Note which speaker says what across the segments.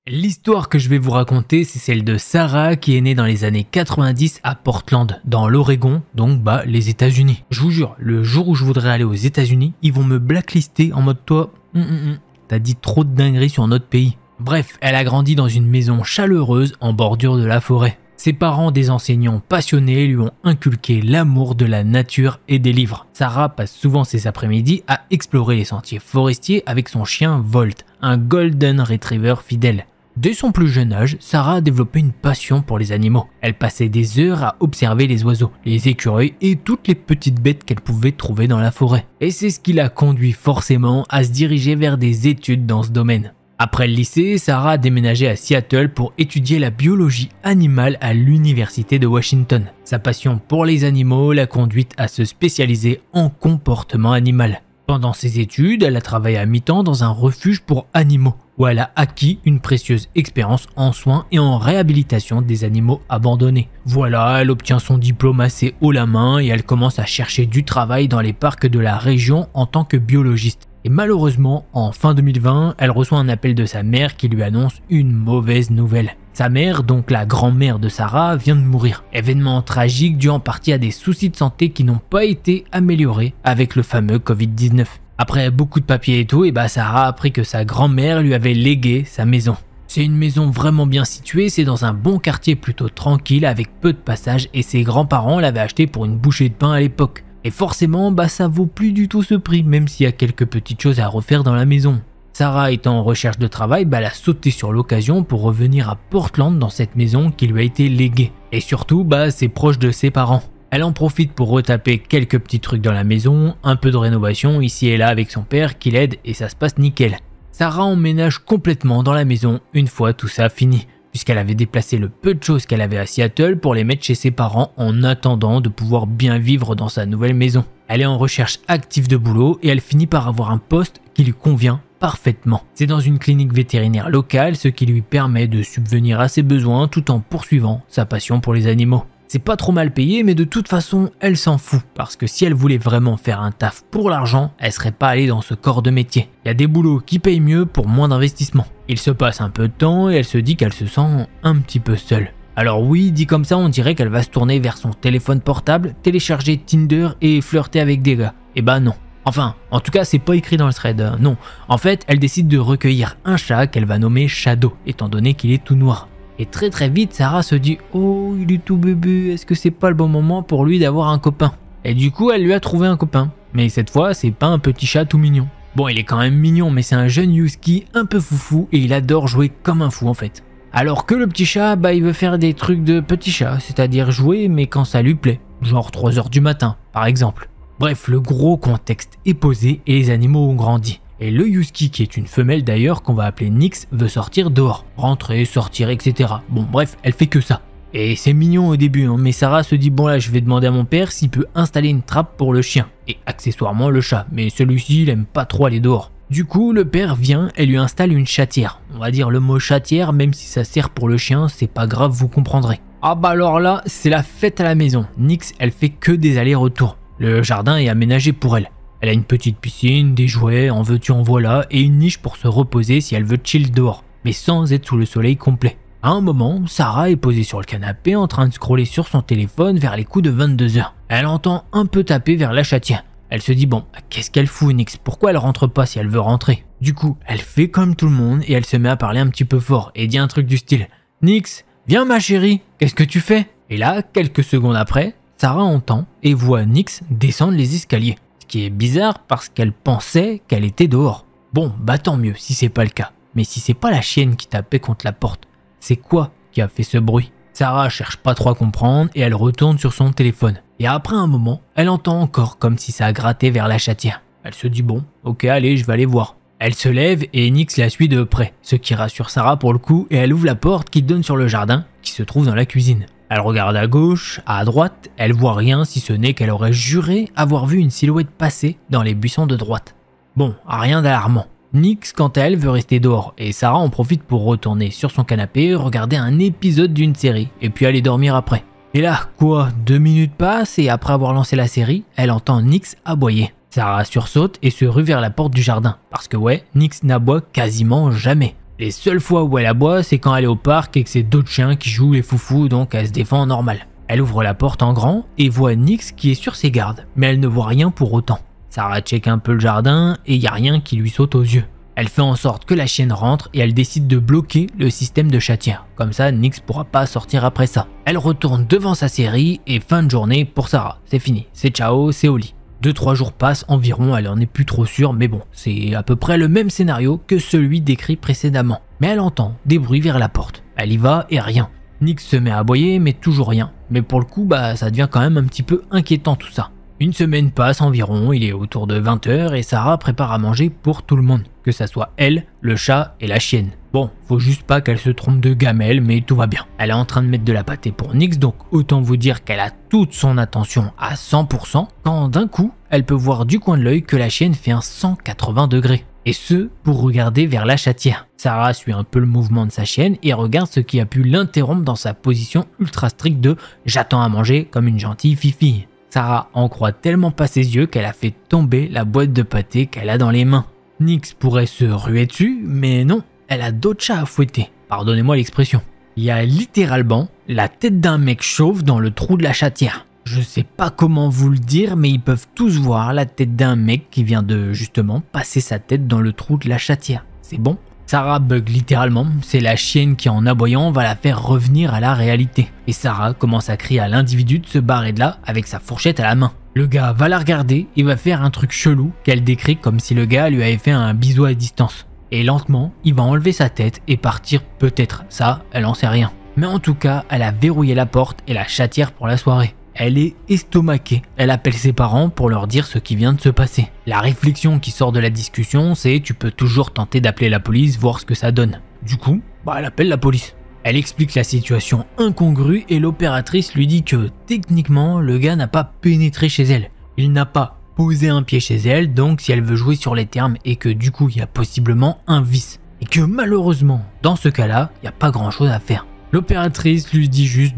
Speaker 1: L'histoire que je vais vous raconter, c'est celle de Sarah qui est née dans les années 90 à Portland, dans l'Oregon, donc les États-Unis. Je vous jure, le jour où je voudrais aller aux États-Unis, ils vont me blacklister en mode toi, t'as dit trop de dingueries sur notre pays. Bref, elle a grandi dans une maison chaleureuse en bordure de la forêt. Ses parents, des enseignants passionnés, lui ont inculqué l'amour de la nature et des livres. Sarah passe souvent ses après-midi à explorer les sentiers forestiers avec son chien Volt, un Golden Retriever fidèle. Dès son plus jeune âge, Sarah a développé une passion pour les animaux. Elle passait des heures à observer les oiseaux, les écureuils et toutes les petites bêtes qu'elle pouvait trouver dans la forêt. Et c'est ce qui l'a conduit forcément à se diriger vers des études dans ce domaine. Après le lycée, Sarah a déménagé à Seattle pour étudier la biologie animale à l'université de Washington. Sa passion pour les animaux l'a conduite à se spécialiser en comportement animal. Pendant ses études, elle a travaillé à mi-temps dans un refuge pour animaux, où elle a acquis une précieuse expérience en soins et en réhabilitation des animaux abandonnés. Voilà, elle obtient son diplôme assez haut la main et elle commence à chercher du travail dans les parcs de la région en tant que biologiste. Et malheureusement, en fin 2020, elle reçoit un appel de sa mère qui lui annonce une mauvaise nouvelle. Sa mère, donc la grand-mère de Sarah, vient de mourir. Événement tragique dû en partie à des soucis de santé qui n'ont pas été améliorés avec le fameux Covid-19. Après beaucoup de papiers et tout, Sarah a appris que sa grand-mère lui avait légué sa maison. C'est une maison vraiment bien située, c'est dans un bon quartier plutôt tranquille avec peu de passages et ses grands-parents l'avaient acheté pour une bouchée de pain à l'époque. Et forcément, ça vaut plus du tout ce prix, même s'il y a quelques petites choses à refaire dans la maison. Sarah étant en recherche de travail, elle a sauté sur l'occasion pour revenir à Portland dans cette maison qui lui a été léguée. Et surtout, c'est proche de ses parents. Elle en profite pour retaper quelques petits trucs dans la maison, un peu de rénovation ici et là avec son père qui l'aide et ça se passe nickel. Sarah emménage complètement dans la maison une fois tout ça fini, puisqu'elle avait déplacé le peu de choses qu'elle avait à Seattle pour les mettre chez ses parents en attendant de pouvoir bien vivre dans sa nouvelle maison. Elle est en recherche active de boulot et elle finit par avoir un poste qui lui convient parfaitement. C'est dans une clinique vétérinaire locale, ce qui lui permet de subvenir à ses besoins tout en poursuivant sa passion pour les animaux. C'est pas trop mal payé, mais de toute façon, elle s'en fout, parce que si elle voulait vraiment faire un taf pour l'argent, elle serait pas allée dans ce corps de métier. Il y a des boulots qui payent mieux pour moins d'investissement. Il se passe un peu de temps et elle se dit qu'elle se sent un petit peu seule. Alors oui, dit comme ça, on dirait qu'elle va se tourner vers son téléphone portable, télécharger Tinder et flirter avec des gars. Non. Enfin, en tout cas, c'est pas écrit dans le thread, non. En fait, elle décide de recueillir un chat qu'elle va nommer Shadow, étant donné qu'il est tout noir. Et très vite, Sarah se dit « Oh, il est tout bébé, est-ce que c'est pas le bon moment pour lui d'avoir un copain ?» Et du coup, elle lui a trouvé un copain. Mais cette fois, c'est pas un petit chat tout mignon. Bon, il est quand même mignon, mais c'est un jeune husky un peu foufou et il adore jouer comme un fou en fait. Alors que le petit chat, il veut faire des trucs de petit chat, c'est-à-dire jouer mais quand ça lui plaît. Genre 3h du matin, par exemple. Bref, le gros contexte est posé et les animaux ont grandi. Et le husky, qui est une femelle d'ailleurs, qu'on va appeler Nix, veut sortir dehors. Rentrer, sortir, etc. Bon bref, elle fait que ça. Et c'est mignon au début, mais Sarah se dit bon là je vais demander à mon père s'il peut installer une trappe pour le chien. Et accessoirement le chat, mais celui-ci il aime pas trop aller dehors. Du coup, le père vient et lui installe une chatière. On va dire le mot chatière, même si ça sert pour le chien, c'est pas grave, vous comprendrez. Alors là, c'est la fête à la maison. Nix, elle fait que des allers-retours. Le jardin est aménagé pour elle. Elle a une petite piscine, des jouets, en veux-tu en voilà, et une niche pour se reposer si elle veut chill dehors, mais sans être sous le soleil complet. À un moment, Sarah est posée sur le canapé en train de scroller sur son téléphone vers les coups de 22h. Elle entend un peu taper vers la chatière. Elle se dit bon, qu'est-ce qu'elle fout Nix? Pourquoi elle rentre pas si elle veut rentrer? Du coup, elle fait comme tout le monde et elle se met à parler un petit peu fort et dit un truc du style Nix, viens ma chérie, qu'est-ce que tu fais? Et là, quelques secondes après, Sarah entend et voit Nix descendre les escaliers. Ce qui est bizarre parce qu'elle pensait qu'elle était dehors. Bon, tant mieux si c'est pas le cas. Mais si c'est pas la chienne qui tapait contre la porte, c'est quoi qui a fait ce bruit? Sarah cherche pas trop à comprendre et elle retourne sur son téléphone. Et après un moment, elle entend encore comme si ça grattait vers la chatière. Elle se dit bon, ok allez, je vais aller voir. Elle se lève et Nix la suit de près, ce qui rassure Sarah pour le coup et elle ouvre la porte qui donne sur le jardin qui se trouve dans la cuisine. Elle regarde à gauche, à droite, elle voit rien si ce n'est qu'elle aurait juré avoir vu une silhouette passer dans les buissons de droite. Bon, rien d'alarmant. Nix, quant à elle, veut rester dehors et Sarah en profite pour retourner sur son canapé, regarder un épisode d'une série et puis aller dormir après. Et là, 2 minutes passent et après avoir lancé la série, elle entend Nix aboyer. Sarah sursaute et se rue vers la porte du jardin parce que Nix n'aboie quasiment jamais. Les seules fois où elle aboie, c'est quand elle est au parc et que c'est d'autres chiens qui jouent les foufous, donc elle se défend normal. Elle ouvre la porte en grand et voit Nix qui est sur ses gardes, mais elle ne voit rien pour autant. Sarah check un peu le jardin et y a rien qui lui saute aux yeux. Elle fait en sorte que la chienne rentre et elle décide de bloquer le système de chatière. Comme ça, Nix pourra pas sortir après ça. Elle retourne devant sa série et fin de journée pour Sarah. C'est fini, c'est ciao, c'est au lit. 2-3 jours passent environ, elle en est plus trop sûre, mais bon, c'est à peu près le même scénario que celui décrit précédemment. Mais elle entend des bruits vers la porte. Elle y va et rien. Nix se met à aboyer, mais toujours rien. Mais pour le coup, ça devient quand même un petit peu inquiétant tout ça. Une semaine passe environ, il est autour de 20h et Sarah prépare à manger pour tout le monde, que ça soit elle, le chat et la chienne. Bon, faut juste pas qu'elle se trompe de gamelle, mais tout va bien. Elle est en train de mettre de la pâtée pour Nix, donc autant vous dire qu'elle a toute son attention à 100%, quand d'un coup, elle peut voir du coin de l'œil que la chienne fait un 180 degrés. Et ce, pour regarder vers la chatière. Sarah suit un peu le mouvement de sa chienne et regarde ce qui a pu l'interrompre dans sa position ultra stricte de « j'attends à manger comme une gentille fifille ». Sarah en croit tellement pas ses yeux qu'elle a fait tomber la boîte de pâté qu'elle a dans les mains. Nix pourrait se ruer dessus, mais non, elle a d'autres chats à fouetter. Pardonnez-moi l'expression. Il y a littéralement la tête d'un mec chauve dans le trou de la chatière. Je sais pas comment vous le dire, mais ils peuvent tous voir la tête d'un mec qui vient de, justement, passer sa tête dans le trou de la chatière. C'est bon? Sarah bug littéralement, c'est la chienne qui en aboyant va la faire revenir à la réalité. Et Sarah commence à crier à l'individu de se barrer de là avec sa fourchette à la main. Le gars va la regarder et va faire un truc chelou qu'elle décrit comme si le gars lui avait fait un bisou à distance. Et lentement, il va enlever sa tête et partir peut-être, ça, elle en sait rien. Mais en tout cas, elle a verrouillé la porte et la chatière pour la soirée. Elle est estomaquée, elle appelle ses parents pour leur dire ce qui vient de se passer. La réflexion qui sort de la discussion, c'est tu peux toujours tenter d'appeler la police, voir ce que ça donne. Du coup, elle appelle la police. Elle explique la situation incongrue et l'opératrice lui dit que techniquement, le gars n'a pas pénétré chez elle. Il n'a pas posé un pied chez elle, donc si elle veut jouer sur les termes et que du coup il y a possiblement un vice. Et que malheureusement, dans ce cas-là, il n'y a pas grand-chose à faire. L'opératrice lui dit juste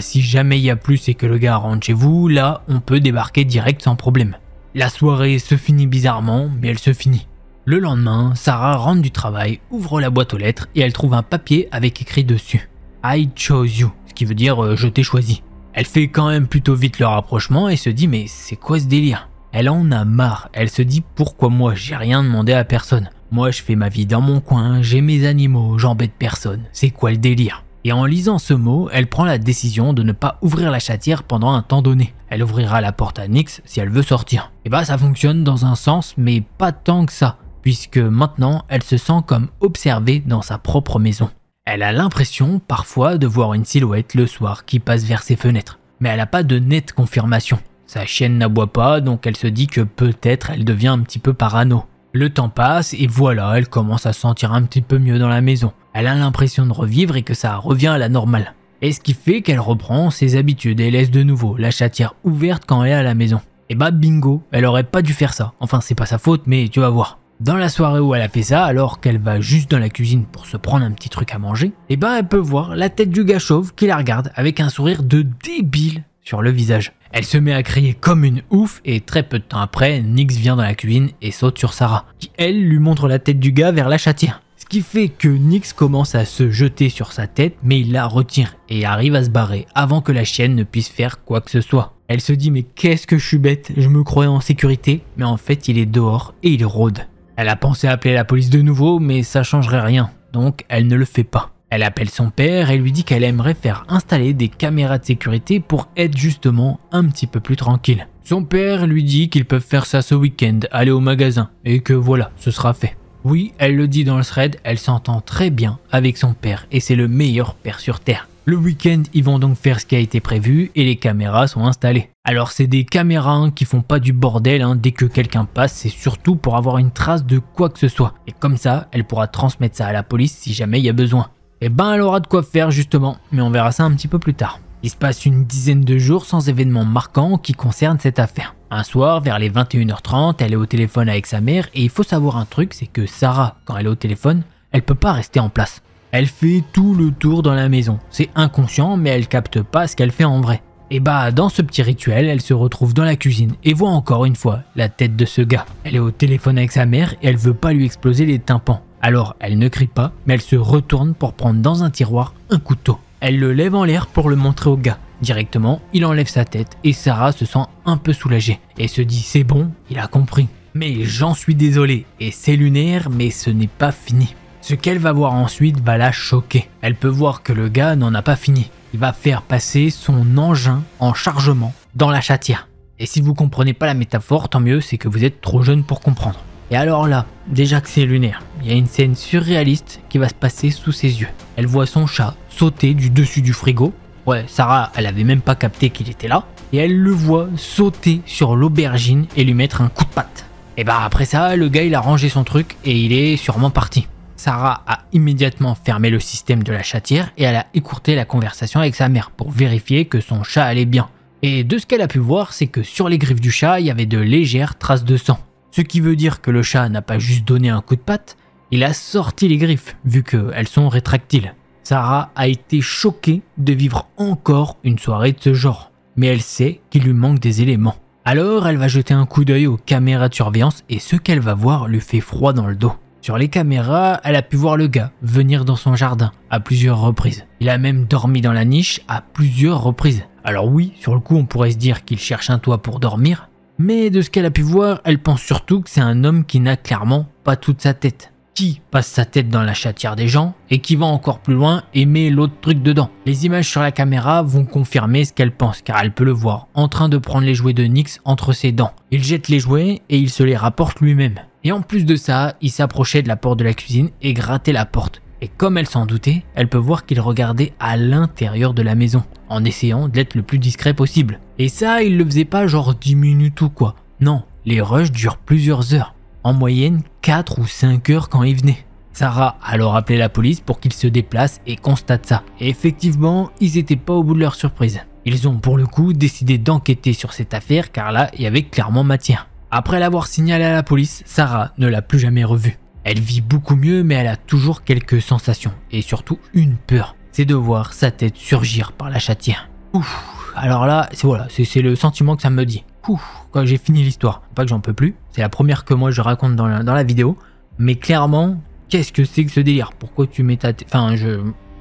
Speaker 1: si jamais il y a plus et que le gars rentre chez vous, là on peut débarquer direct sans problème. La soirée se finit bizarrement, mais elle se finit. Le lendemain, Sarah rentre du travail, ouvre la boîte aux lettres et elle trouve un papier avec écrit dessus « I chose you », ce qui veut dire « je t'ai choisi ». Elle fait quand même plutôt vite le rapprochement et se dit « mais c'est quoi ce délire ?» Elle en a marre, elle se dit « pourquoi moi, j'ai rien demandé à personne. Moi je fais ma vie dans mon coin, j'ai mes animaux, j'embête personne, c'est quoi le délire ?» Et en lisant ce mot, elle prend la décision de ne pas ouvrir la chatière pendant un temps donné. Elle ouvrira la porte à Nix si elle veut sortir. Et ça fonctionne dans un sens, mais pas tant que ça, puisque maintenant elle se sent comme observée dans sa propre maison. Elle a l'impression parfois de voir une silhouette le soir qui passe vers ses fenêtres, mais elle n'a pas de nette confirmation. Sa chienne n'aboie pas, donc elle se dit que peut-être elle devient un petit peu parano. Le temps passe et voilà, elle commence à se sentir un petit peu mieux dans la maison. Elle a l'impression de revivre et que ça revient à la normale. Et ce qui fait qu'elle reprend ses habitudes et laisse de nouveau la chatière ouverte quand elle est à la maison. Et bingo, elle aurait pas dû faire ça. Enfin, c'est pas sa faute, mais tu vas voir. Dans la soirée où elle a fait ça, alors qu'elle va juste dans la cuisine pour se prendre un petit truc à manger, elle peut voir la tête du gars chauve qui la regarde avec un sourire de débile sur le visage. Elle se met à crier comme une ouf et très peu de temps après, Nix vient dans la cuisine et saute sur Sarah, qui elle lui montre la tête du gars vers la chatière. Ce qui fait que Nix commence à se jeter sur sa tête, mais il la retire et arrive à se barrer avant que la chienne ne puisse faire quoi que ce soit. Elle se dit mais qu'est-ce que je suis bête, je me croyais en sécurité, mais en fait il est dehors et il rôde. Elle a pensé à appeler la police de nouveau, mais ça changerait rien, donc elle ne le fait pas. Elle appelle son père et lui dit qu'elle aimerait faire installer des caméras de sécurité pour être justement un petit peu plus tranquille. Son père lui dit qu'ils peuvent faire ça ce week-end, aller au magasin, et que voilà, ce sera fait. Oui, elle le dit dans le thread, elle s'entend très bien avec son père et c'est le meilleur père sur terre. Le week-end, ils vont donc faire ce qui a été prévu et les caméras sont installées. Alors c'est des caméras qui font pas du bordel, dès que quelqu'un passe, c'est surtout pour avoir une trace de quoi que ce soit. Et comme ça, elle pourra transmettre ça à la police si jamais il y a besoin. Elle aura de quoi faire justement, mais on verra ça un petit peu plus tard. Il se passe une dizaine de jours sans événements marquants qui concernent cette affaire. Un soir, vers les 21h30, elle est au téléphone avec sa mère et il faut savoir un truc, c'est que Sarah, quand elle est au téléphone, elle peut pas rester en place. Elle fait tout le tour dans la maison. C'est inconscient, mais elle capte pas ce qu'elle fait en vrai. Et dans ce petit rituel, elle se retrouve dans la cuisine et voit encore une fois la tête de ce gars. Elle est au téléphone avec sa mère et elle veut pas lui exploser les tympans. Alors elle ne crie pas, mais elle se retourne pour prendre dans un tiroir un couteau. Elle le lève en l'air pour le montrer au gars. Directement, il enlève sa tête et Sarah se sent un peu soulagée et se dit c'est bon, il a compris. Mais j'en suis désolé et c'est lunaire, mais ce n'est pas fini. Ce qu'elle va voir ensuite va la choquer. Elle peut voir que le gars n'en a pas fini. Il va faire passer son engin en chargement dans la chatière. Et si vous comprenez pas la métaphore, tant mieux, c'est que vous êtes trop jeune pour comprendre. Et alors là, déjà que c'est lunaire, il y a une scène surréaliste qui va se passer sous ses yeux. Elle voit son chat sauter du dessus du frigo. Ouais, Sarah, elle avait même pas capté qu'il était là. Et elle le voit sauter sur l'aubergine et lui mettre un coup de patte. Et bah après ça, le gars il a rangé son truc et il est sûrement parti. Sarah a immédiatement fermé le système de la chatière et elle a écourté la conversation avec sa mère pour vérifier que son chat allait bien. Et de ce qu'elle a pu voir, c'est que sur les griffes du chat, il y avait de légères traces de sang. Ce qui veut dire que le chat n'a pas juste donné un coup de patte, il a sorti les griffes, vu qu'elles sont rétractiles. Sarah a été choquée de vivre encore une soirée de ce genre, mais elle sait qu'il lui manque des éléments. Alors elle va jeter un coup d'œil aux caméras de surveillance et ce qu'elle va voir lui fait froid dans le dos. Sur les caméras, elle a pu voir le gars venir dans son jardin à plusieurs reprises. Il a même dormi dans la niche à plusieurs reprises. Alors oui, sur le coup on pourrait se dire qu'il cherche un toit pour dormir, mais de ce qu'elle a pu voir, elle pense surtout que c'est un homme qui n'a clairement pas toute sa tête. Qui passe sa tête dans la chatière des gens et qui va encore plus loin et met l'autre truc dedans. Les images sur la caméra vont confirmer ce qu'elle pense car elle peut le voir en train de prendre les jouets de Nix entre ses dents. Il jette les jouets et il se les rapporte lui-même. Et en plus de ça, il s'approchait de la porte de la cuisine et grattait la porte. Et comme elle s'en doutait, elle peut voir qu'il regardait à l'intérieur de la maison, en essayant d'être le plus discret possible. Et ça, il le faisait pas genre 10 minutes ou quoi. Non, les rushs durent plusieurs heures. En moyenne 4 ou 5 heures quand il venait. Sarah a alors appelé la police pour qu'ils se déplacent et constatent ça. Et effectivement, ils étaient pas au bout de leur surprise. Ils ont pour le coup décidé d'enquêter sur cette affaire car là, il y avait clairement matière. Après l'avoir signalé à la police, Sarah ne l'a plus jamais revue. Elle vit beaucoup mieux mais elle a toujours quelques sensations et surtout une peur. C'est de voir sa tête surgir par la chatière. Ouf, alors là, c'est le sentiment que ça me dit. Ouf, quand j'ai fini l'histoire, pas que j'en peux plus, c'est la première que moi je raconte dans la vidéo, mais clairement, qu'est-ce que c'est que ce délire? Pourquoi tu mets ta tête? Enfin,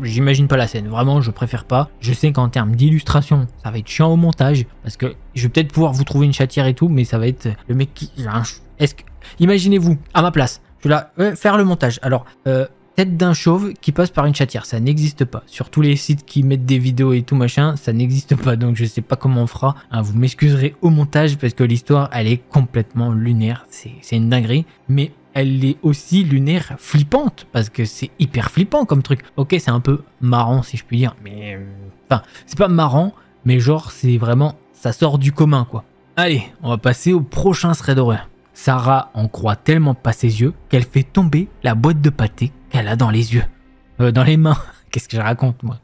Speaker 1: j'imagine pas la scène, vraiment je préfère pas. Je sais qu'en termes d'illustration, ça va être chiant au montage, parce que je vais peut-être pouvoir vous trouver une chatière et tout, mais ça va être le mec qui... Imaginez-vous, à ma place, je vais là, faire le montage. Alors, tête d'un chauve qui passe par une chatière, ça n'existe pas. Sur tous les sites qui mettent des vidéos et tout machin, ça n'existe pas, donc je sais pas comment on fera. Hein, vous m'excuserez au montage parce que l'histoire, elle est complètement lunaire, c'est une dinguerie, mais elle est aussi lunaire flippante, parce que c'est hyper flippant comme truc. Ok, c'est un peu marrant si je puis dire, mais... Enfin, c'est pas marrant, mais genre c'est vraiment... Ça sort du commun quoi. Allez, on va passer au prochain thread d'horreur. Sarah en croit tellement pas ses yeux qu'elle fait tomber la boîte de pâté qu'elle a dans les yeux. Dans les mains. Qu'est-ce que je raconte moi?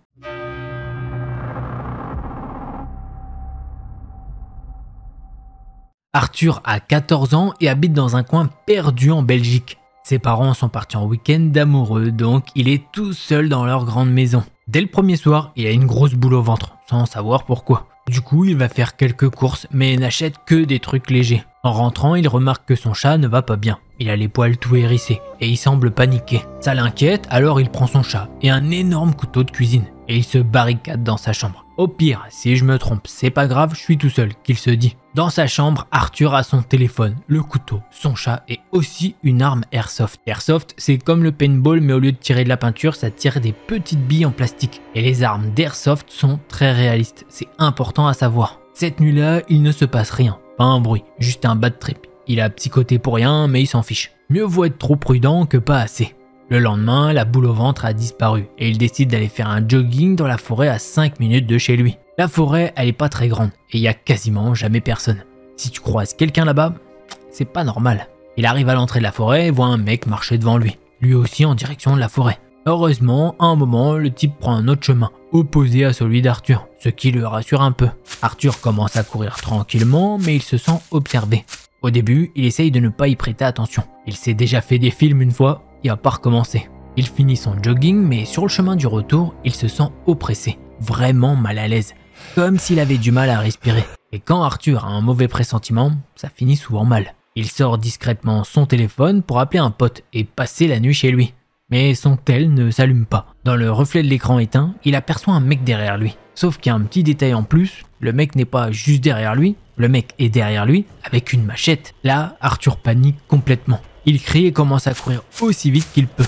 Speaker 1: Arthur a 14 ans et habite dans un coin perdu en Belgique. Ses parents sont partis en week-end d'amoureux, donc il est tout seul dans leur grande maison. Dès le premier soir, il a une grosse boule au ventre, sans savoir pourquoi. Du coup, il va faire quelques courses, mais n'achète que des trucs légers. En rentrant, il remarque que son chat ne va pas bien. Il a les poils tout hérissés, et il semble paniquer. Ça l'inquiète, alors il prend son chat et un énorme couteau de cuisine, et il se barricade dans sa chambre. Au pire, si je me trompe, c'est pas grave, je suis tout seul, qu'il se dit. Dans sa chambre, Arthur a son téléphone, le couteau, son chat et aussi une arme airsoft. Airsoft, c'est comme le paintball, mais au lieu de tirer de la peinture, ça tire des petites billes en plastique. Et les armes d'airsoft sont très réalistes, c'est important à savoir. Cette nuit-là, il ne se passe rien, pas un bruit, juste un bad trip. Il a psychoté pour rien, mais il s'en fiche. Mieux vaut être trop prudent que pas assez. Le lendemain, la boule au ventre a disparu et il décide d'aller faire un jogging dans la forêt à 5 minutes de chez lui. La forêt, elle est pas très grande et il y a quasiment jamais personne. Si tu croises quelqu'un là-bas, c'est pas normal. Il arrive à l'entrée de la forêt et voit un mec marcher devant lui, lui aussi en direction de la forêt. Heureusement, à un moment, le type prend un autre chemin, opposé à celui d'Arthur, ce qui le rassure un peu. Arthur commence à courir tranquillement, mais il se sent observé. Au début, il essaye de ne pas y prêter attention. Il s'est déjà fait des films une fois, il va pas recommencer. Il finit son jogging, mais sur le chemin du retour, il se sent oppressé, vraiment mal à l'aise, comme s'il avait du mal à respirer. Et quand Arthur a un mauvais pressentiment, ça finit souvent mal. Il sort discrètement son téléphone pour appeler un pote et passer la nuit chez lui. Mais son tel ne s'allume pas. Dans le reflet de l'écran éteint, il aperçoit un mec derrière lui. Sauf qu'il y a un petit détail en plus, le mec n'est pas juste derrière lui, le mec est derrière lui avec une machette. Là, Arthur panique complètement. Il crie et commence à courir aussi vite qu'il peut.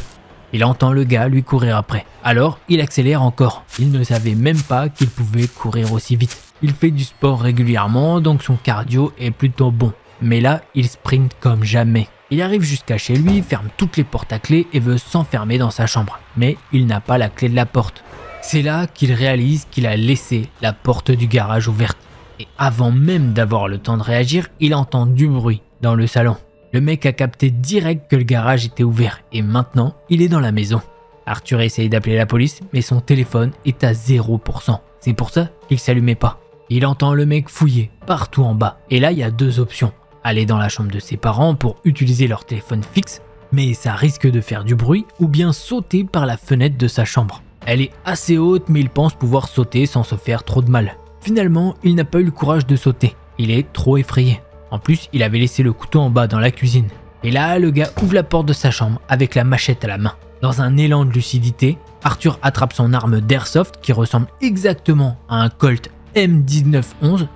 Speaker 1: Il entend le gars lui courir après. Alors, il accélère encore. Il ne savait même pas qu'il pouvait courir aussi vite. Il fait du sport régulièrement, donc son cardio est plutôt bon. Mais là, il sprint comme jamais. Il arrive jusqu'à chez lui, ferme toutes les portes à clé et veut s'enfermer dans sa chambre. Mais il n'a pas la clé de la porte. C'est là qu'il réalise qu'il a laissé la porte du garage ouverte. Et avant même d'avoir le temps de réagir, il entend du bruit dans le salon. Le mec a capté direct que le garage était ouvert et maintenant, il est dans la maison. Arthur essaye d'appeler la police, mais son téléphone est à 0%. C'est pour ça qu'il s'allumait pas. Il entend le mec fouiller partout en bas. Et là, il y a deux options. Aller dans la chambre de ses parents pour utiliser leur téléphone fixe, mais ça risque de faire du bruit, ou bien sauter par la fenêtre de sa chambre. Elle est assez haute, mais il pense pouvoir sauter sans se faire trop de mal. Finalement, il n'a pas eu le courage de sauter. Il est trop effrayé. En plus, il avait laissé le couteau en bas dans la cuisine. Et là, le gars ouvre la porte de sa chambre avec la machette à la main. Dans un élan de lucidité, Arthur attrape son arme d'airsoft qui ressemble exactement à un Colt M1911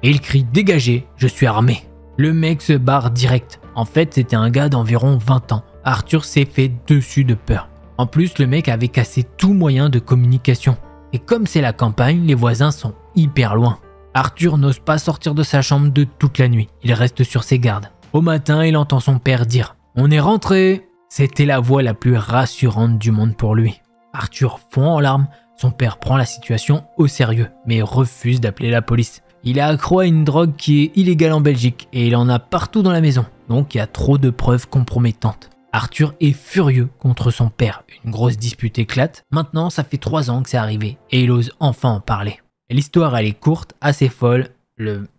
Speaker 1: et il crie « Dégagez, je suis armé ». Le mec se barre direct. En fait, c'était un gars d'environ 20 ans. Arthur s'est fait dessus de peur. En plus, le mec avait cassé tout moyen de communication. Et comme c'est la campagne, les voisins sont hyper loin. Arthur n'ose pas sortir de sa chambre de toute la nuit. Il reste sur ses gardes. Au matin, il entend son père dire « On est rentré !» C'était la voix la plus rassurante du monde pour lui. Arthur fond en larmes. Son père prend la situation au sérieux, mais refuse d'appeler la police. Il est accro à une drogue qui est illégale en Belgique et il en a partout dans la maison, donc il y a trop de preuves compromettantes. Arthur est furieux contre son père, une grosse dispute éclate. Maintenant, ça fait 3 ans que c'est arrivé et il ose enfin en parler. L'histoire, elle est courte, assez folle,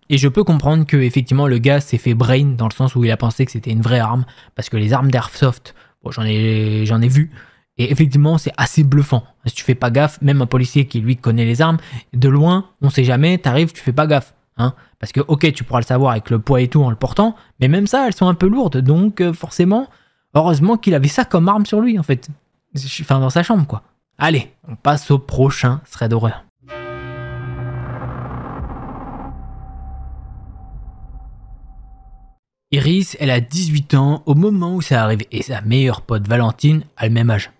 Speaker 1: et je peux comprendre que effectivement le gars s'est fait brain dans le sens où il a pensé que c'était une vraie arme, parce que les armes d'airsoft, bon, j'en ai vu. Et effectivement, c'est assez bluffant. Si tu fais pas gaffe, même un policier qui lui connaît les armes, de loin, on sait jamais, t'arrives, tu fais pas gaffe. Hein, parce que ok, tu pourras le savoir avec le poids et tout en le portant, mais même ça, elles sont un peu lourdes. Donc forcément, heureusement qu'il avait ça comme arme sur lui en fait. Enfin, dans sa chambre quoi. Allez, on passe au prochain thread d'horreur. Iris, elle a 18 ans au moment où ça arrive et sa meilleure pote Valentine a le même âge.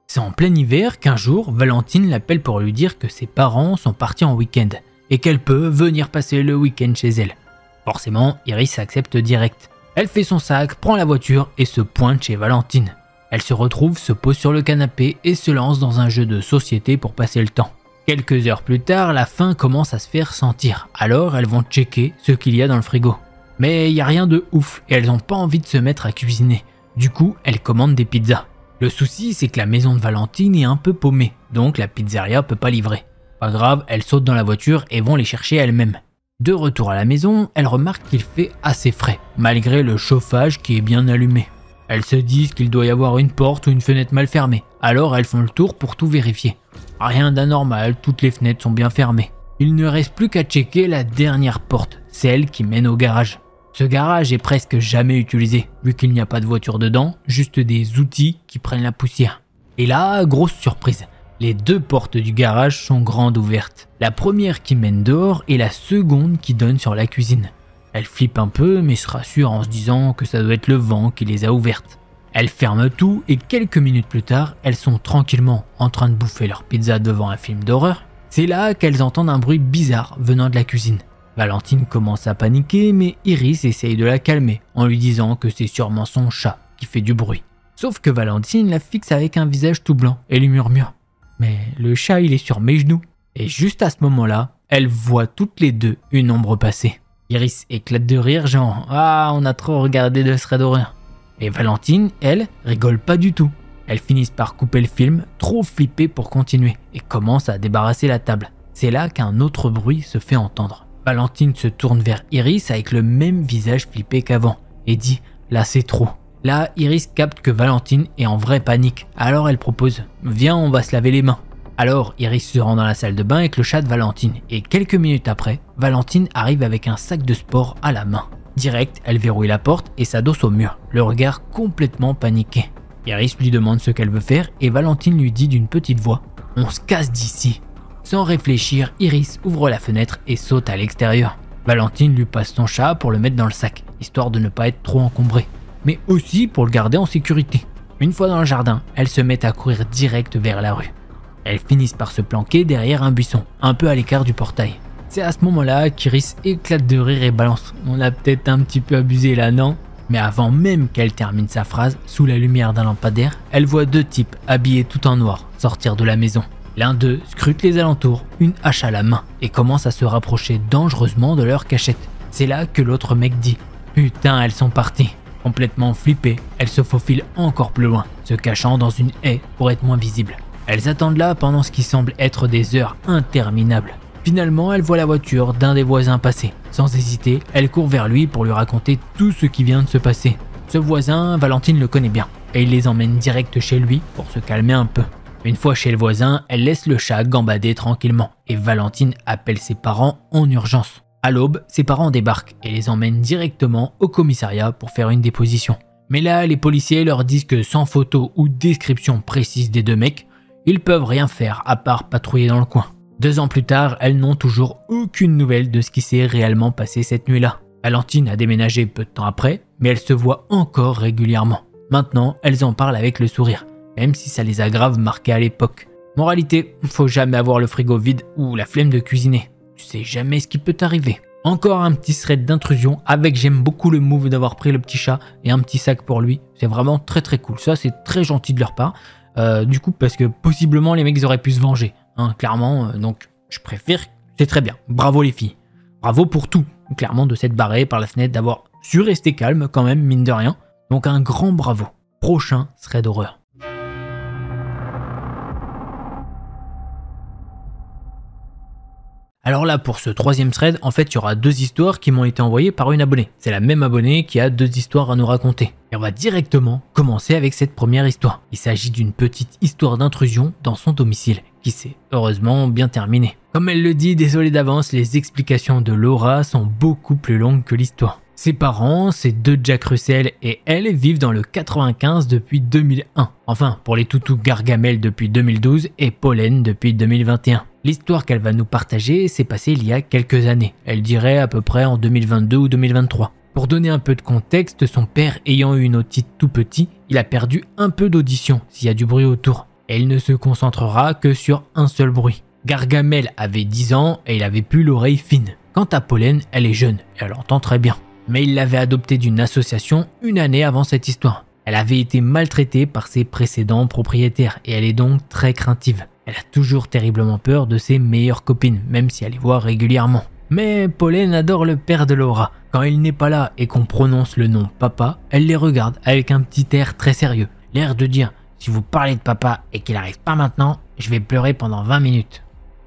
Speaker 1: C'est en plein hiver qu'un jour, Valentine l'appelle pour lui dire que ses parents sont partis en week-end et qu'elle peut venir passer le week-end chez elle. Forcément, Iris accepte direct. Elle fait son sac, prend la voiture et se pointe chez Valentine. Elle se retrouve, se pose sur le canapé et se lance dans un jeu de société pour passer le temps. Quelques heures plus tard, la faim commence à se faire sentir, alors elles vont checker ce qu'il y a dans le frigo. Mais il n'y a rien de ouf et elles n'ont pas envie de se mettre à cuisiner. Du coup, elles commandent des pizzas. Le souci, c'est que la maison de Valentine est un peu paumée, donc la pizzeria peut pas livrer. Pas grave, elles sautent dans la voiture et vont les chercher elles-mêmes. De retour à la maison, elles remarquent qu'il fait assez frais, malgré le chauffage qui est bien allumé. Elles se disent qu'il doit y avoir une porte ou une fenêtre mal fermée, alors elles font le tour pour tout vérifier. Rien d'anormal, toutes les fenêtres sont bien fermées. Il ne reste plus qu'à checker la dernière porte, celle qui mène au garage. Ce garage est presque jamais utilisé, vu qu'il n'y a pas de voiture dedans, juste des outils qui prennent la poussière. Et là, grosse surprise, les 2 portes du garage sont grandes ouvertes. La première qui mène dehors et la seconde qui donne sur la cuisine. Elle flippe un peu, mais se rassure en se disant que ça doit être le vent qui les a ouvertes. Elle ferme tout et quelques minutes plus tard, elles sont tranquillement en train de bouffer leur pizza devant un film d'horreur. C'est là qu'elles entendent un bruit bizarre venant de la cuisine. Valentine commence à paniquer, mais Iris essaye de la calmer en lui disant que c'est sûrement son chat qui fait du bruit. Sauf que Valentine la fixe avec un visage tout blanc et lui murmure « Mais le chat il est sur mes genoux ». Et juste à ce moment-là, elles voient toutes les deux une ombre passer. Iris éclate de rire genre « Ah, on a trop regardé de thread d'horreur ». Et Valentine, elle, rigole pas du tout. Elles finissent par couper le film, trop flippées pour continuer, et commencent à débarrasser la table. C'est là qu'un autre bruit se fait entendre. Valentine se tourne vers Iris avec le même visage flippé qu'avant et dit « Là c'est trop ». Là, Iris capte que Valentine est en vraie panique, alors elle propose « Viens, on va se laver les mains ». Alors Iris se rend dans la salle de bain avec le chat de Valentine et quelques minutes après, Valentine arrive avec un sac de sport à la main. Direct, elle verrouille la porte et s'adosse au mur, le regard complètement paniqué. Iris lui demande ce qu'elle veut faire et Valentine lui dit d'une petite voix « On se casse d'ici ». Sans réfléchir, Iris ouvre la fenêtre et saute à l'extérieur. Valentine lui passe son chat pour le mettre dans le sac, histoire de ne pas être trop encombré, mais aussi pour le garder en sécurité. Une fois dans le jardin, elles se mettent à courir direct vers la rue. Elles finissent par se planquer derrière un buisson, un peu à l'écart du portail. C'est à ce moment-là qu'Iris éclate de rire et balance « On a peut-être un petit peu abusé là, non ?» Mais avant même qu'elle termine sa phrase, sous la lumière d'un lampadaire, elle voit deux types habillés tout en noir sortir de la maison. L'un d'eux scrute les alentours, une hache à la main, et commence à se rapprocher dangereusement de leur cachette. C'est là que l'autre mec dit « Putain, elles sont parties !» Complètement flippées, elles se faufilent encore plus loin, se cachant dans une haie pour être moins visibles. Elles attendent là pendant ce qui semble être des heures interminables. Finalement, elles voient la voiture d'un des voisins passer. Sans hésiter, elles courent vers lui pour lui raconter tout ce qui vient de se passer. Ce voisin, Valentine le connaît bien, et il les emmène direct chez lui pour se calmer un peu. Une fois chez le voisin, elle laisse le chat gambader tranquillement et Valentine appelle ses parents en urgence. À l'aube, ses parents débarquent et les emmènent directement au commissariat pour faire une déposition. Mais là, les policiers leur disent que sans photo ou description précise des deux mecs, ils peuvent rien faire à part patrouiller dans le coin. 2 ans plus tard, elles n'ont toujours aucune nouvelle de ce qui s'est réellement passé cette nuit-là. Valentine a déménagé peu de temps après, mais elles se voient encore régulièrement. Maintenant, elles en parlent avec le sourire, même si ça les a grave marquées à l'époque. Moralité, faut jamais avoir le frigo vide ou la flemme de cuisiner. Tu sais jamais ce qui peut t'arriver. Encore un petit thread d'intrusion avec j'aime beaucoup le move d'avoir pris le petit chat et un petit sac pour lui. C'est vraiment très très cool. Ça c'est très gentil de leur part. Du coup parce que possiblement les mecs auraient pu se venger. Hein, clairement, donc je préfère. C'est très bien. Bravo les filles. Bravo pour tout. Clairement de s'être barré par la fenêtre, d'avoir su rester calme quand même mine de rien. Donc un grand bravo. Prochain thread d'horreur. Alors là, pour ce 3e thread, en fait, il y aura 2 histoires qui m'ont été envoyées par une abonnée. C'est la même abonnée qui a 2 histoires à nous raconter. Et on va directement commencer avec cette première histoire. Il s'agit d'une petite histoire d'intrusion dans son domicile, qui s'est heureusement bien terminée. Comme elle le dit, désolé d'avance, les explications de Laura sont beaucoup plus longues que l'histoire. Ses parents, ces 2 Jack Russell et elle, vivent dans le 95 depuis 2001. Enfin, pour les toutous Gargamel depuis 2012 et Pollen depuis 2021. L'histoire qu'elle va nous partager s'est passée il y a quelques années. Elle dirait à peu près en 2022 ou 2023. Pour donner un peu de contexte, son père ayant eu une otite tout petit, il a perdu un peu d'audition s'il y a du bruit autour. Et il ne se concentrera que sur un seul bruit. Gargamel avait 10 ans et il avait plus l'oreille fine. Quant à Pollen, elle est jeune et elle entend très bien. Mais il l'avait adoptée d'une association une année avant cette histoire. Elle avait été maltraitée par ses précédents propriétaires et elle est donc très craintive. Elle a toujours terriblement peur de ses meilleures copines, même si elle les voit régulièrement. Mais Pollen adore le père de Laura. Quand il n'est pas là et qu'on prononce le nom papa, elle les regarde avec un petit air très sérieux. L'air de dire « Si vous parlez de papa et qu'il n'arrive pas maintenant, je vais pleurer pendant 20 minutes. »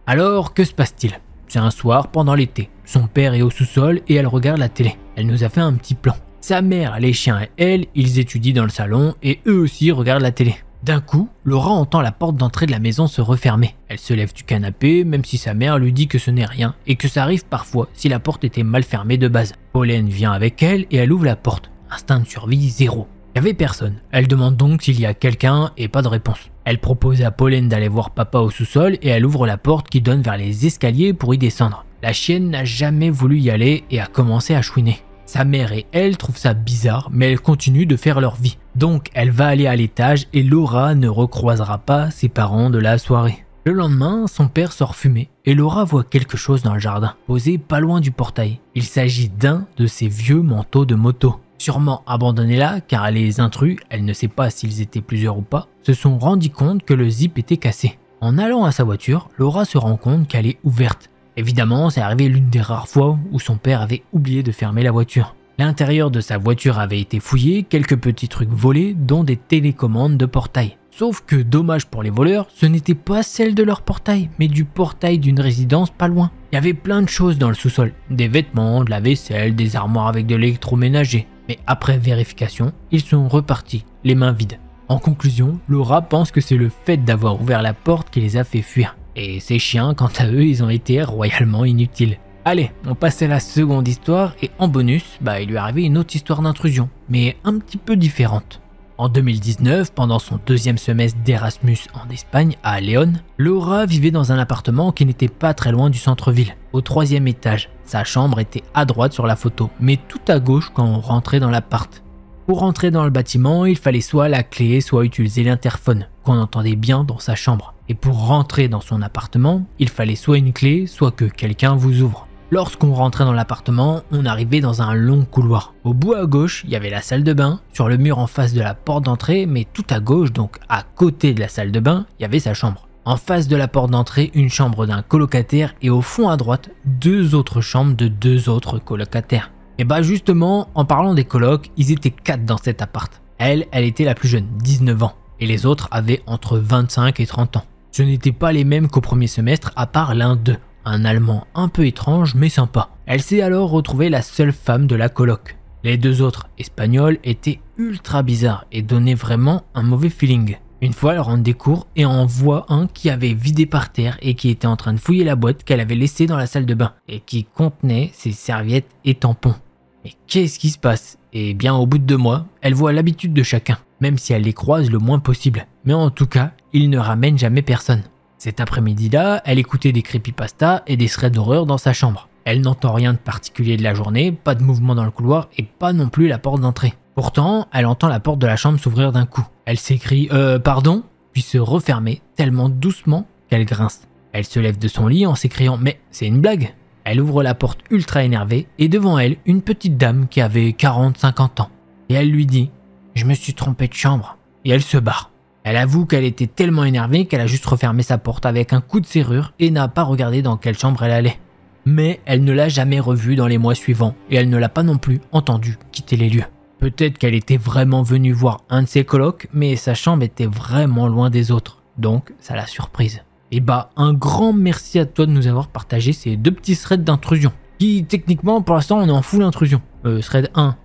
Speaker 1: Alors, que se passe-t-il? C'est un soir pendant l'été. Son père est au sous-sol et elle regarde la télé. Elle nous a fait un petit plan. Sa mère, les chiens et elle, ils étudient dans le salon et eux aussi regardent la télé. D'un coup, Laura entend la porte d'entrée de la maison se refermer. Elle se lève du canapé, même si sa mère lui dit que ce n'est rien et que ça arrive parfois si la porte était mal fermée de base. Pollen vient avec elle et elle ouvre la porte. Instinct de survie 0. Il n'y avait personne. Elle demande donc s'il y a quelqu'un et pas de réponse. Elle propose à Pollen d'aller voir papa au sous-sol et elle ouvre la porte qui donne vers les escaliers pour y descendre. La chienne n'a jamais voulu y aller et a commencé à chouiner. Sa mère et elle trouvent ça bizarre, mais elles continuent de faire leur vie. Donc elle va aller à l'étage et Laura ne recroisera pas ses parents de la soirée. Le lendemain, son père sort fumer et Laura voit quelque chose dans le jardin, posé pas loin du portail. Il s'agit d'un de ses vieux manteaux de moto. Sûrement abandonnés là, car les intrus, elle ne sait pas s'ils étaient plusieurs ou pas, se sont rendus compte que le zip était cassé. En allant à sa voiture, Laura se rend compte qu'elle est ouverte. Évidemment, c'est arrivé l'une des rares fois où son père avait oublié de fermer la voiture. L'intérieur de sa voiture avait été fouillé, quelques petits trucs volés, dont des télécommandes de portail. Sauf que, dommage pour les voleurs, ce n'était pas celle de leur portail, mais du portail d'une résidence pas loin. Il y avait plein de choses dans le sous-sol, des vêtements, de la vaisselle, des armoires avec de l'électroménager. Mais après vérification, ils sont repartis, les mains vides. En conclusion, Laura pense que c'est le fait d'avoir ouvert la porte qui les a fait fuir. Et ces chiens, quant à eux, ils ont été royalement inutiles. Allez, on passe à la seconde histoire et en bonus, il lui est arrivé une autre histoire d'intrusion, mais un petit peu différente. En 2019, pendant son deuxième semestre d'Erasmus en Espagne, à Léon, Laura vivait dans un appartement qui n'était pas très loin du centre-ville, au 3e étage. Sa chambre était à droite sur la photo, mais tout à gauche quand on rentrait dans l'appart. Pour rentrer dans le bâtiment, il fallait soit la clé, soit utiliser l'interphone, qu'on entendait bien dans sa chambre. Et pour rentrer dans son appartement, il fallait soit une clé, soit que quelqu'un vous ouvre. Lorsqu'on rentrait dans l'appartement, on arrivait dans un long couloir. Au bout à gauche, il y avait la salle de bain, sur le mur en face de la porte d'entrée, mais tout à gauche, donc à côté de la salle de bain, il y avait sa chambre. En face de la porte d'entrée, une chambre d'un colocataire et au fond à droite, 2 autres chambres de 2 autres colocataires. Et justement, en parlant des colocs, ils étaient 4 dans cet appart. Elle était la plus jeune, 19 ans, et les autres avaient entre 25 et 30 ans. Ce n'étaient pas les mêmes qu'au premier semestre, à part l'un d'eux. Un Allemand un peu étrange mais sympa. Elle s'est alors retrouvée la seule femme de la coloc. Les 2 autres Espagnols étaient ultra bizarres et donnaient vraiment un mauvais feeling. Une fois, elle rentre des cours et en voit un qui avait vidé par terre et qui était en train de fouiller la boîte qu'elle avait laissée dans la salle de bain et qui contenait ses serviettes et tampons. Mais qu'est-ce qui se passe? Eh bien, au bout de 2 mois, elle voit l'habitude de chacun, même si elle les croise le moins possible. Mais en tout cas, ils ne ramènent jamais personne. Cet après-midi-là, elle écoutait des creepypastas et des threads d'horreur dans sa chambre. Elle n'entend rien de particulier de la journée, pas de mouvement dans le couloir et pas non plus la porte d'entrée. Pourtant, elle entend la porte de la chambre s'ouvrir d'un coup. Elle s'écrie « pardon ?» puis se refermer tellement doucement qu'elle grince. Elle se lève de son lit en s'écriant « mais c'est une blague ?» Elle ouvre la porte ultra énervée et devant elle, une petite dame qui avait 40-50 ans. Et elle lui dit « je me suis trompée de chambre » et elle se barre. Elle avoue qu'elle était tellement énervée qu'elle a juste refermé sa porte avec un coup de serrure et n'a pas regardé dans quelle chambre elle allait. Mais elle ne l'a jamais revue dans les mois suivants et elle ne l'a pas non plus entendu quitter les lieux. Peut-être qu'elle était vraiment venue voir un de ses colocs, mais sa chambre était vraiment loin des autres, donc ça l'a surprise. Et un grand merci à toi de nous avoir partagé ces 2 petits threads d'intrusion, qui techniquement pour l'instant on est en full intrusion. Thread 1,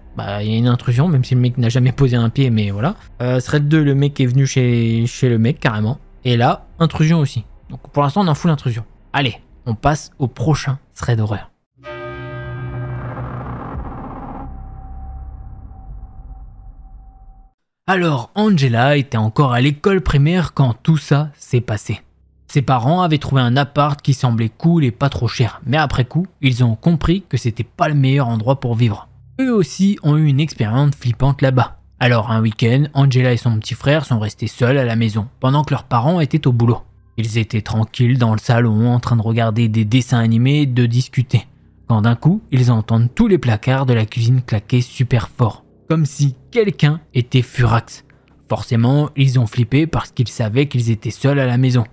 Speaker 1: il y a une intrusion, même si le mec n'a jamais posé un pied, mais voilà. Thread 2, le mec est venu chez le mec carrément, et là, intrusion aussi. Donc pour l'instant on est en full intrusion. Allez, on passe au prochain thread d'horreur. Alors, Angela était encore à l'école primaire quand tout ça s'est passé. Ses parents avaient trouvé un appart qui semblait cool et pas trop cher, mais après coup, ils ont compris que c'était pas le meilleur endroit pour vivre. Eux aussi ont eu une expérience flippante là-bas. Alors un week-end, Angela et son petit frère sont restés seuls à la maison, pendant que leurs parents étaient au boulot. Ils étaient tranquilles dans le salon en train de regarder des dessins animés et de discuter, quand d'un coup, ils entendent tous les placards de la cuisine claquer super fort. Comme si quelqu'un était furax. Forcément, ils ont flippé parce qu'ils savaient qu'ils étaient seuls à la maison.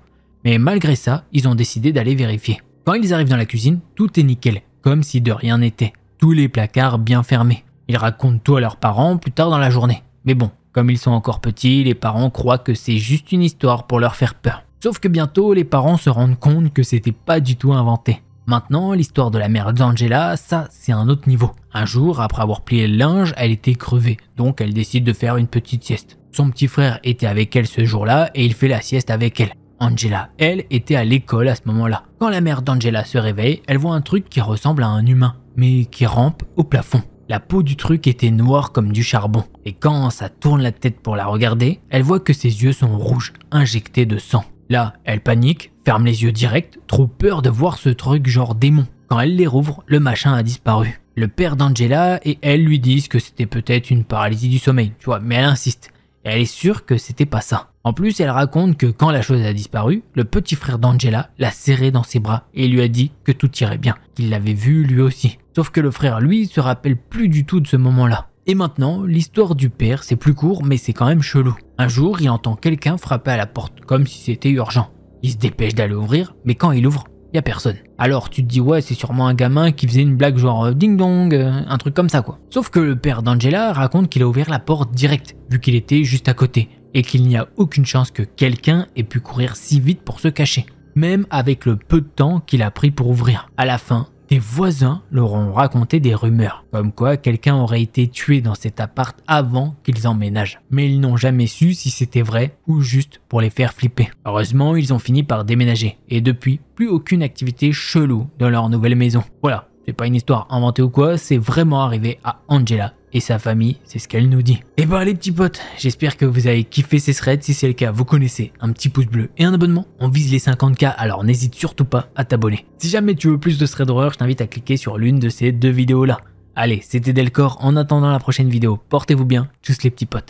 Speaker 1: Mais malgré ça, ils ont décidé d'aller vérifier. Quand ils arrivent dans la cuisine, tout est nickel, comme si de rien n'était. Tous les placards bien fermés. Ils racontent tout à leurs parents plus tard dans la journée. Mais bon, comme ils sont encore petits, les parents croient que c'est juste une histoire pour leur faire peur. Sauf que bientôt, les parents se rendent compte que c'était pas du tout inventé. Maintenant, l'histoire de la mère d'Angela, ça, c'est un autre niveau. Un jour, après avoir plié le linge, elle était crevée, donc elle décide de faire une petite sieste. Son petit frère était avec elle ce jour-là et il fait la sieste avec elle. Angela, elle, était à l'école à ce moment-là. Quand la mère d'Angela se réveille, elle voit un truc qui ressemble à un humain, mais qui rampe au plafond. La peau du truc était noire comme du charbon. Et quand ça tourne la tête pour la regarder, elle voit que ses yeux sont rouges, injectés de sang. Là, elle panique, ferme les yeux direct, trop peur de voir ce truc genre démon. Quand elle les rouvre, le machin a disparu. Le père d'Angela et elle lui disent que c'était peut-être une paralysie du sommeil, tu vois, mais elle insiste. Et elle est sûre que c'était pas ça. En plus, elle raconte que quand la chose a disparu, le petit frère d'Angela l'a serré dans ses bras et lui a dit que tout irait bien, qu'il l'avait vu lui aussi. Sauf que le frère, lui, se rappelle plus du tout de ce moment-là. Et maintenant, l'histoire du père, c'est plus court, mais c'est quand même chelou. Un jour, il entend quelqu'un frapper à la porte, comme si c'était urgent. Il se dépêche d'aller ouvrir, mais quand il ouvre, y a personne. Alors tu te dis ouais, c'est sûrement un gamin qui faisait une blague genre ding dong, un truc comme ça quoi. Sauf que le père d'Angela raconte qu'il a ouvert la porte direct, vu qu'il était juste à côté, et qu'il n'y a aucune chance que quelqu'un ait pu courir si vite pour se cacher, même avec le peu de temps qu'il a pris pour ouvrir. À la fin, Des voisins leur ont raconté des rumeurs, comme quoi quelqu'un aurait été tué dans cet appart avant qu'ils emménagent. Mais ils n'ont jamais su si c'était vrai ou juste pour les faire flipper. Heureusement, ils ont fini par déménager, et depuis, plus aucune activité chelou dans leur nouvelle maison. Voilà, c'est pas une histoire inventée ou quoi, c'est vraiment arrivé à Angela et sa famille, c'est ce qu'elle nous dit. Et bah les petits potes, j'espère que vous avez kiffé ces threads. Si c'est le cas, vous connaissez, un petit pouce bleu et un abonnement. On vise les 50K, alors n'hésite surtout pas à t'abonner. Si jamais tu veux plus de threads d'horreur, je t'invite à cliquer sur l'une de ces deux vidéos là. Allez, c'était Delcor, en attendant la prochaine vidéo, portez-vous bien, tous les petits potes.